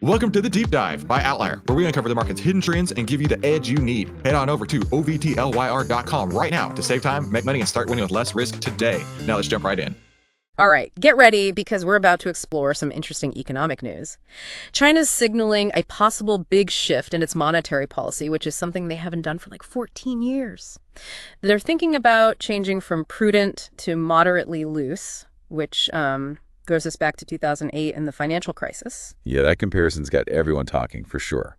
Welcome to the Deep Dive by Outlier, where we uncover the market's hidden trends and give you the edge you need. Head on over to ovtlyr.com right now to save time, make money, and start winning with less risk today. Now let's jump right in. All right, get ready because we're about to explore some interesting economic news. China's signaling a possible big shift in its monetary policy, which is something they haven't done for like 14 years. They're thinking about changing from prudent to moderately loose, which goes us back to 2008 and the financial crisis. Yeah, that comparison's got everyone talking for sure.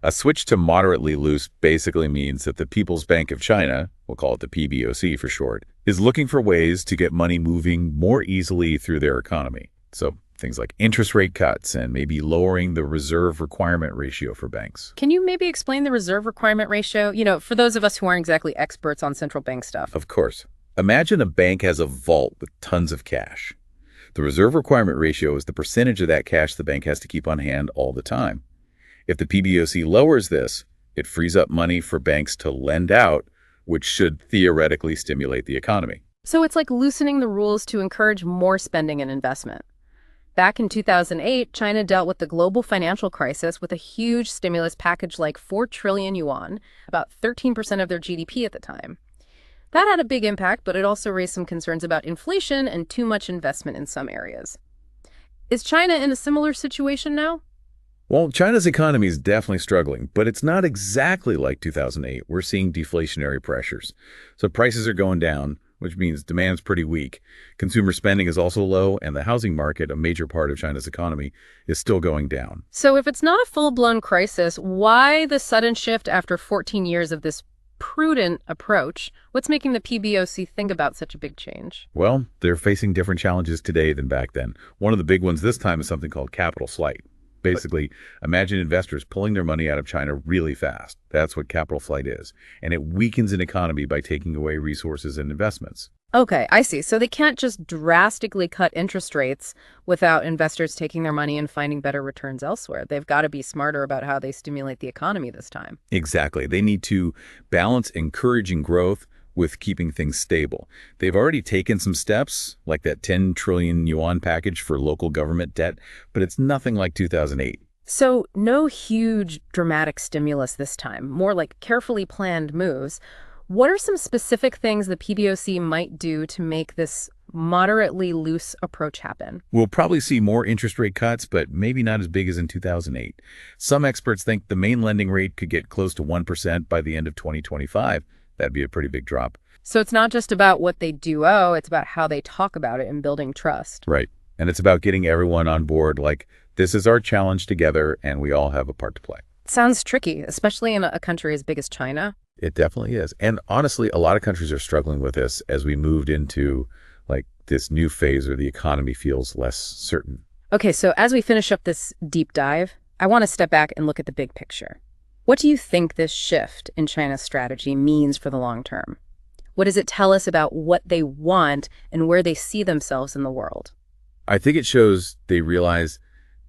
A switch to moderately loose basically means that the People's Bank of China, we'll call it the PBOC for short, is looking for ways to get money moving more easily through their economy. So things like interest rate cuts and maybe lowering the reserve requirement ratio for banks. Can you maybe explain the reserve requirement ratio? You know, for those of us who aren't exactly experts on central bank stuff. Of course. Imagine a bank has a vault with tons of cash. The reserve requirement ratio is the percentage of that cash the bank has to keep on hand all the time. If the PBOC lowers this, it frees up money for banks to lend out, which should theoretically stimulate the economy. So it's like loosening the rules to encourage more spending and investment. Back in 2008, China dealt with the global financial crisis with a huge stimulus package like 4 trillion yuan, about 13% of their GDP at the time. That had a big impact, but it also raised some concerns about inflation and too much investment in some areas. Is China in a similar situation now? Well, China's economy is definitely struggling, but it's not exactly like 2008. We're seeing deflationary pressures. So prices are going down, which means demand's pretty weak. Consumer spending is also low, and the housing market, a major part of China's economy, is still going down. So if it's not a full-blown crisis, why the sudden shift after 14 years of this prudent approach? What's making the PBOC think about such a big change? Well, they're facing different challenges today than back then. One of the big ones this time is something called capital flight. Basically, imagine investors pulling their money out of China really fast. That's what capital flight is. And it weakens an economy by taking away resources and investments. Okay, I see. So they can't just drastically cut interest rates without investors taking their money and finding better returns elsewhere. They've got to be smarter about how they stimulate the economy this time. Exactly. They need to balance encouraging growth with keeping things stable. They've already taken some steps, like that 10 trillion yuan package for local government debt, but it's nothing like 2008. So no huge dramatic stimulus this time, more like carefully planned moves. What are some specific things the PBOC might do to make this moderately loose approach happen? We'll probably see more interest rate cuts, but maybe not as big as in 2008. Some experts think the main lending rate could get close to 1% by the end of 2025. That'd be a pretty big drop. So it's not just about what they do, it's about how they talk about it and building trust. Right. And it's about getting everyone on board, like, this is our challenge together, and we all have a part to play. Sounds tricky, especially in a country as big as China. It definitely is. And honestly, a lot of countries are struggling with this as we moved into, like, this new phase where the economy feels less certain. Okay, so as we finish up this deep dive, I want to step back and look at the big picture. What do you think this shift in China's strategy means for the long term? What does it tell us about what they want and where they see themselves in the world? I think it shows they realize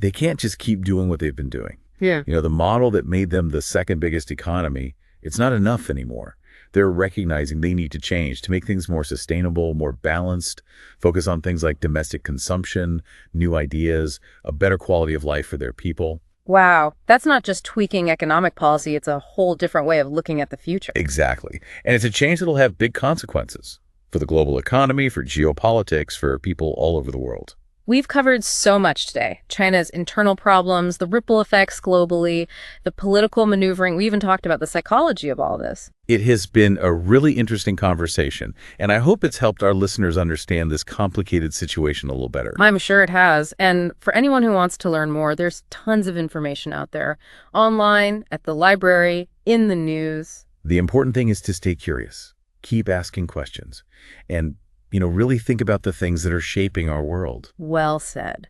they can't just keep doing what they've been doing. Yeah. You know, the model that made them the second biggest economy, it's not enough anymore. They're recognizing they need to change to make things more sustainable, more balanced, focus on things like domestic consumption, new ideas, a better quality of life for their people. Wow, that's not just tweaking economic policy, it's a whole different way of looking at the future. Exactly. And it's a change that'll have big consequences for the global economy, for geopolitics, for people all over the world. We've covered so much today. China's internal problems, the ripple effects globally, the political maneuvering. We even talked about the psychology of all this. It has been a really interesting conversation, and I hope it's helped our listeners understand this complicated situation a little better. I'm sure it has. And for anyone who wants to learn more, there's tons of information out there, online, at the library, in the news. The important thing is to stay curious, keep asking questions, and really think about the things that are shaping our world. Well said.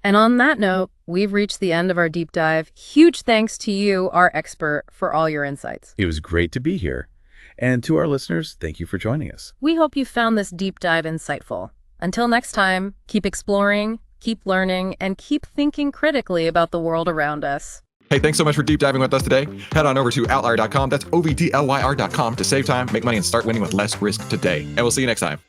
And on that note, we've reached the end of our deep dive. Huge thanks to you, our expert, for all your insights. It was great to be here. And to our listeners, thank you for joining us. We hope you found this deep dive insightful. Until next time, keep exploring, keep learning, and keep thinking critically about the world around us. Hey, thanks so much for deep diving with us today. Head on over to outlier.com, that's ovtlyr.com, to save time, make money, and start winning with less risk today. And we'll see you next time.